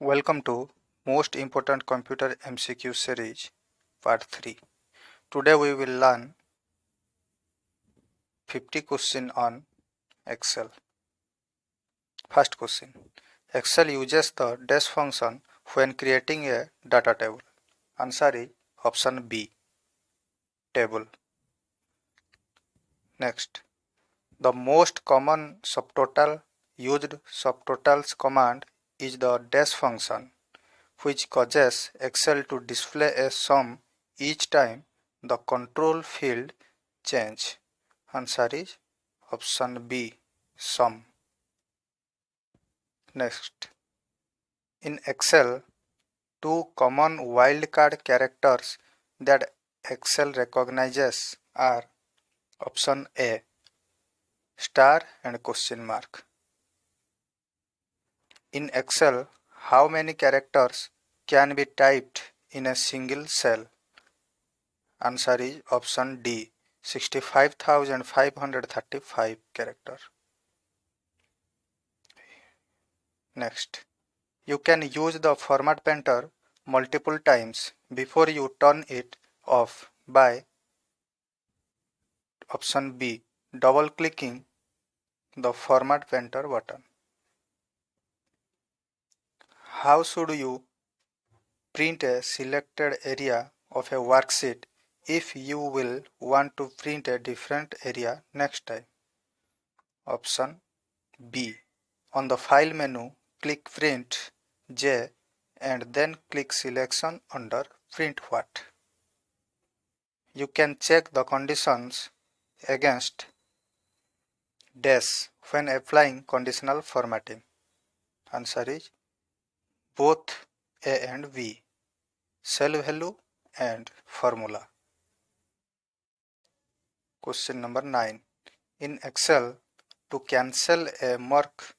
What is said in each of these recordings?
Welcome to Most Important Computer MCQ Series Part 3. Today we will learn 50 questions on Excel. First question. Excel uses the dash function when creating a data table. Answer is option B. Table. Next. The most common subtotal used subtotals command is the dash function, which causes Excel to display a sum each time the control field change. Answer is option B, sum. Next, in Excel, two common wildcard characters that Excel recognizes are option A, star and question mark. In Excel, how many characters can be typed in a single cell? Answer is option D, 65,535 characters. Next, you can use the format painter multiple times before you turn it off by option B, double clicking the format painter button. How should you print a selected area of a worksheet if you will want to print a different area next time? Option B. On the File menu, click Print J and then click Selection under Print What. You can check the conditions against dash when applying conditional formatting. Answer is both A and B, cell value and formula. Question number 9. In Excel, to cancel a mark,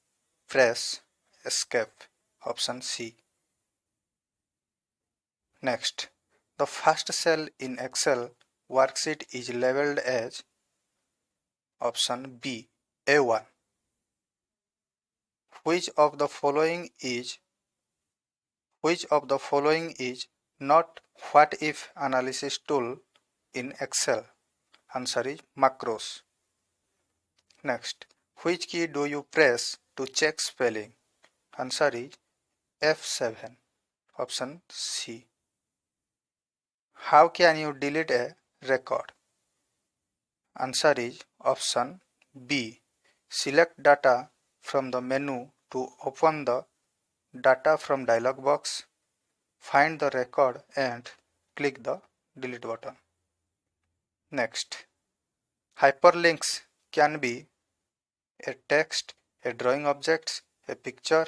press Escape. Option C. Next, the first cell in Excel worksheet is labeled as option B, A1. Which of the following is not what if analysis tool in Excel? Answer is macros. Next, which key do you press to check spelling? Answer is F7. Option C. How can you delete a record? Answer is option B. Select data from the menu to open the data from dialog box, find the record and click the delete button. Next, hyperlinks can be a text, a drawing object, a picture.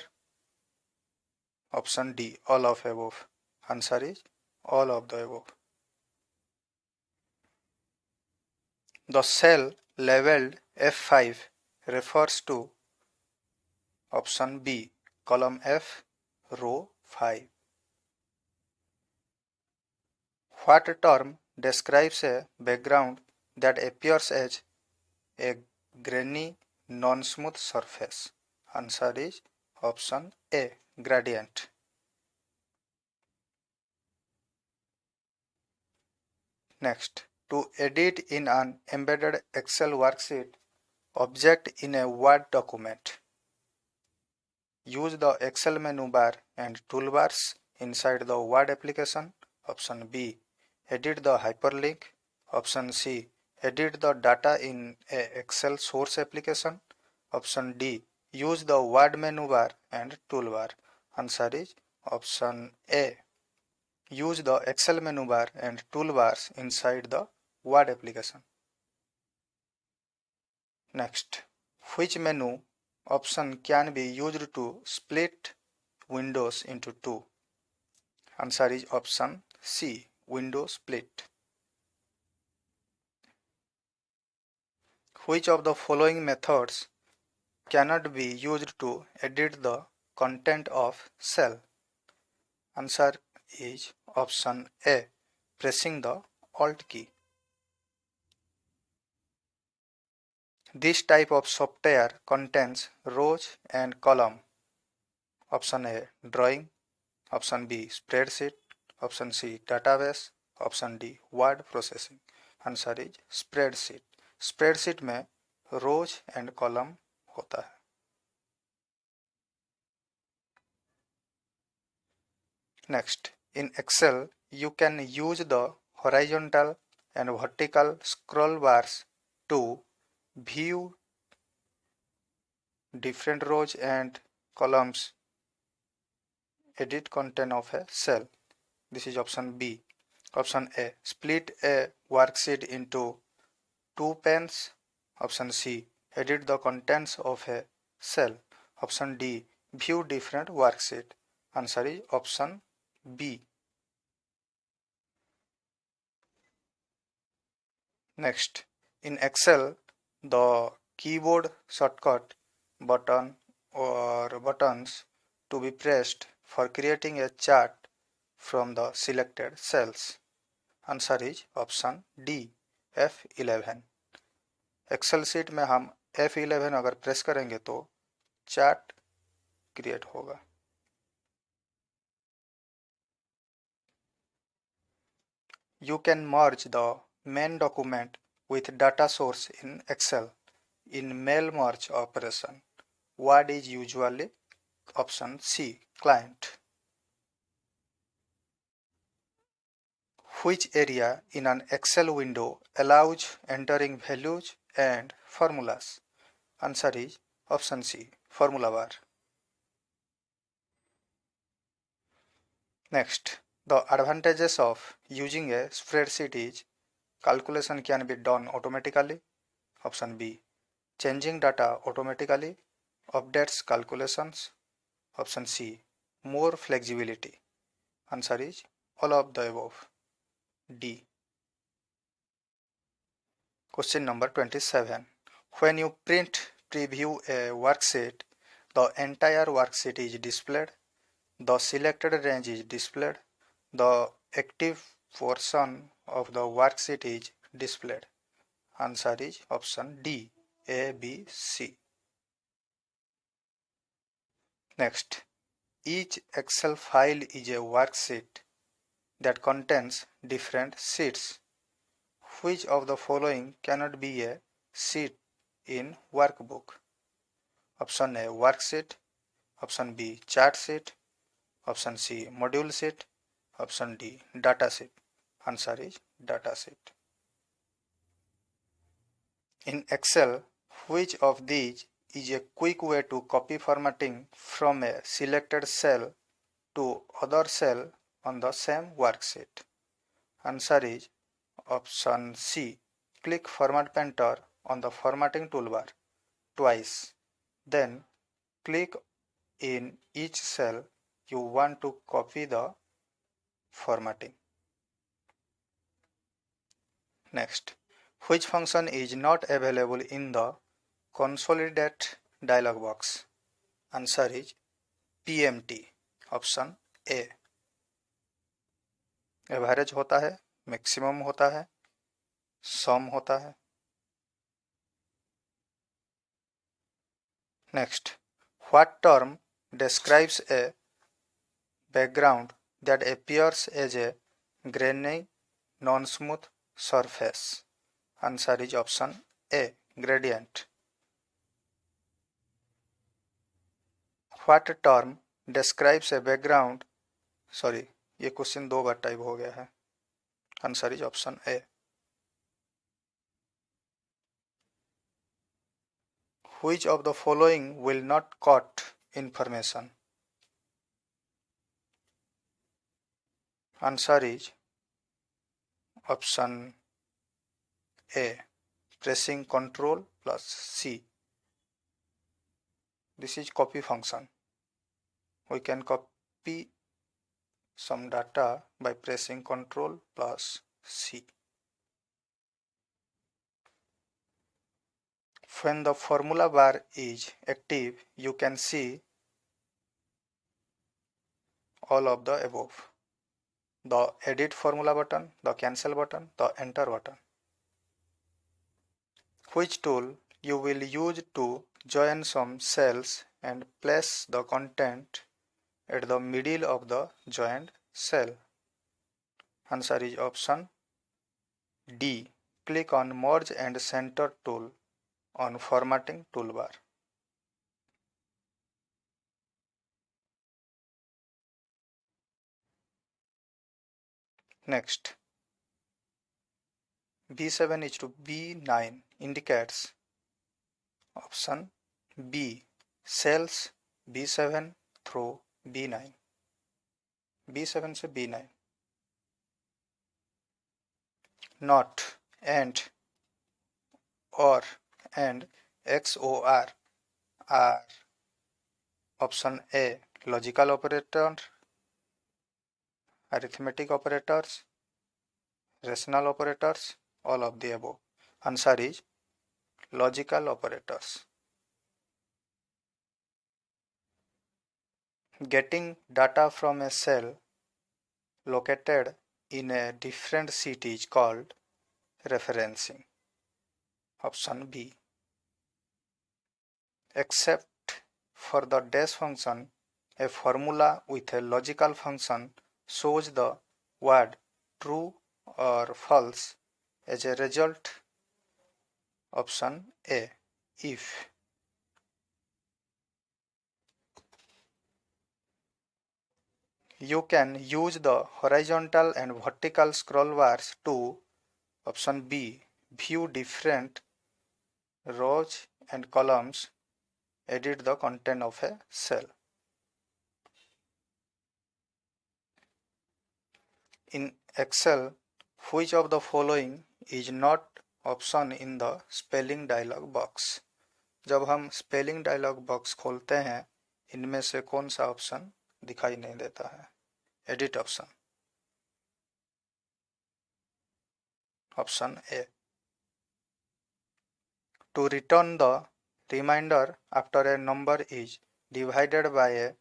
Option D, all of above. Answer is all of the above. The cell labeled F5 refers to option B, column F, row 5. What term describes a background that appears as a grainy, non-smooth surface? Answer is option A, gradient. Next, to edit in an embedded Excel worksheet object in a Word document, use the Excel menu bar and toolbars inside the Word application. Option B, edit the hyperlink. Option C, edit the data in a Excel source application. Option D, use the Word menu bar and toolbar. Answer is option A. Use the Excel menu bar and toolbars inside the Word application. Next, which menu option can be used to split windows into two? Answer is option C, window split. Which of the following methods cannot be used to edit the content of cell? Answer is option A, pressing the Alt key. This type of software contains rows and columns. Option A, drawing. Option B, spreadsheet. Option C, database. Option D, word processing. Answer is spreadsheet. Spreadsheet में रोज and column होता है. Next, in Excel, you can use the horizontal and vertical scroll bars to view different rows and columns, edit content of a cell. This is option B. Option A, split a worksheet into two panes. Option C, edit the contents of a cell. Option D, view different worksheet. Answer is option B. Next, in Excel, the keyboard shortcut button or buttons to be pressed for creating a chart from the selected cells. Answer is option D, F11. Excel sheet में हम F11 अगर press करेंगे तो chart create होगा. You can merge the main document with data source in Excel in mail merge operation. What is usually option C, client. Which area in an Excel window allows entering values and formulas? Answer is option C, formula bar. Next, the advantages of using a spreadsheet is calculation can be done automatically. Option B, changing data automatically updates calculations. Option C, more flexibility. Answer is all of the above. D. Question number 27. When you print preview a worksheet, the entire worksheet is displayed. The selected range is displayed. The active portion of the worksheet is displayed. Answer is option D, A, B, C. Next, each Excel file is a worksheet that contains different sheets. Which of the following cannot be a sheet in workbook? Option A, worksheet. Option B, chart sheet. Option C, module sheet. Option D, data sheet. Answer is data sheet. In Excel, which of these is a quick way to copy formatting from a selected cell to other cell on the same worksheet? Answer is option C. Click Format Painter on the formatting toolbar twice. Then click in each cell you want to copy the formatting. Next, which function is not available in the Consolidate dialog box? Answer is PMT. Option A. Average होता है, maximum होता है, सम होता है. Next, what term describes a background that appears as a grainy, non-smooth surface? Answer is option A, gradient. What term describes a background? Sorry, ये question दो बार type हो गया है. Answer is option A. Which of the following will not cut information? Answer is option A, pressing Ctrl plus C. This is copy function. We can copy some data by pressing Ctrl plus C. When the formula bar is active, you can see all of the above: the edit formula button, the cancel button, the enter button. Which tool you will use to join some cells and place the content at the middle of the joined cell. Answer is option D. Click on Merge and Center tool on Formatting toolbar. Next, B7 is to B9 indicates option B. Cells B7 through B9. B7 से B9. Not, and, or, and, XOR are option A. Logical operator, arithmetic operators, rational operators, all of the above. Answer is logical operators. Getting data from a cell located in a different sheet is called referencing. Option B. Except for the dash function, a formula with a logical function shows the word true or false as a result. Option A. If. You can use the horizontal and vertical scroll bars to option B. View different rows and columns, edit the content of a cell. In Excel, which of the following is not option in the spelling dialog box? जब हम spelling dialogue box खोलते हैं, इनमें से कौन सा option दिखाई नहीं देता है? Edit option. Option A. To return the remainder after a number is divided by a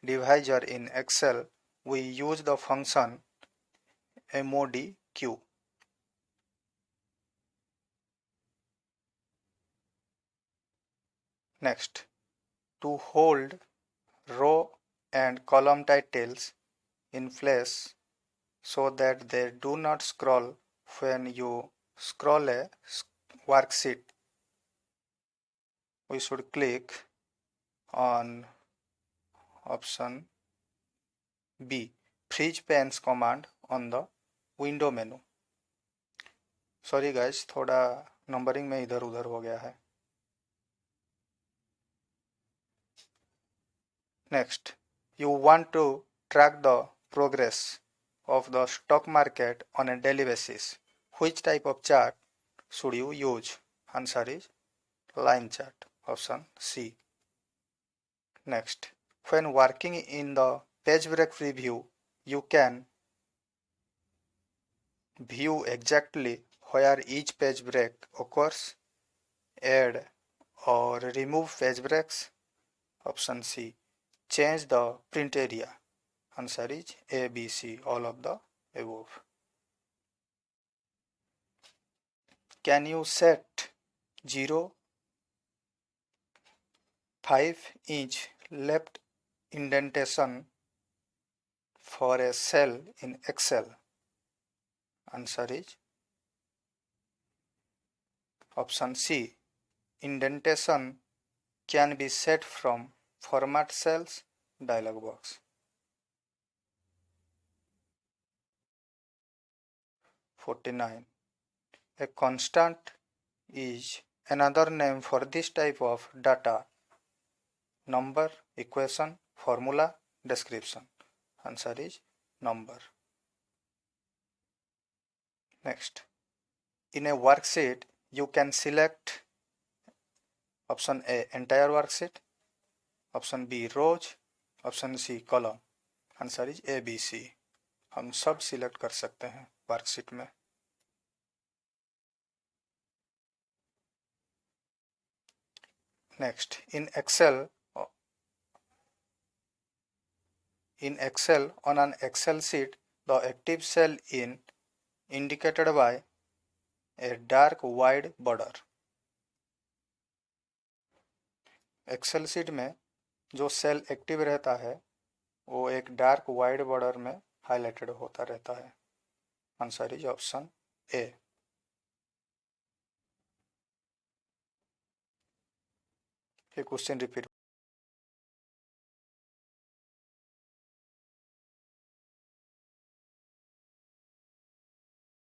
divisor in Excel, we use the function modq. Next, to hold row and column titles in place so that they do not scroll when you scroll a worksheet, we should click on option B. Freeze panes command on the window menu. Sorry guys, थोड़ा numbering में इधर उधर हो गया है. Next, you want to track the progress of the stock market on a daily basis. Which type of chart should you use? Answer is line chart. Option C. Next, when working in the page break preview, you can view exactly where each page break occurs, add or remove page breaks. Option C. Change the print area. Answer is A, B, C, all of the above. Can you set 0.5-inch left indentation for a cell in Excel? Answer is option C. Indentation can be set from Format Cells dialog box. 49. A constant is another name for this type of data: number, equation, formula, description. Answer is number. Next, in a worksheet, you can select option A, entire worksheet, option B, rows, option C, column. Answer is A B C. हम सब select कर सकते हैं worksheet में. Next, in Excel on an Excel sheet, the active cell in indicated by a dark wide border. Excel sheet में जो cell active रहता है वो एक डार्क वाइड बॉर्डर में हाईलाइटेड होता रहता है। Answer is option A. ये क्वेश्चन रिपीट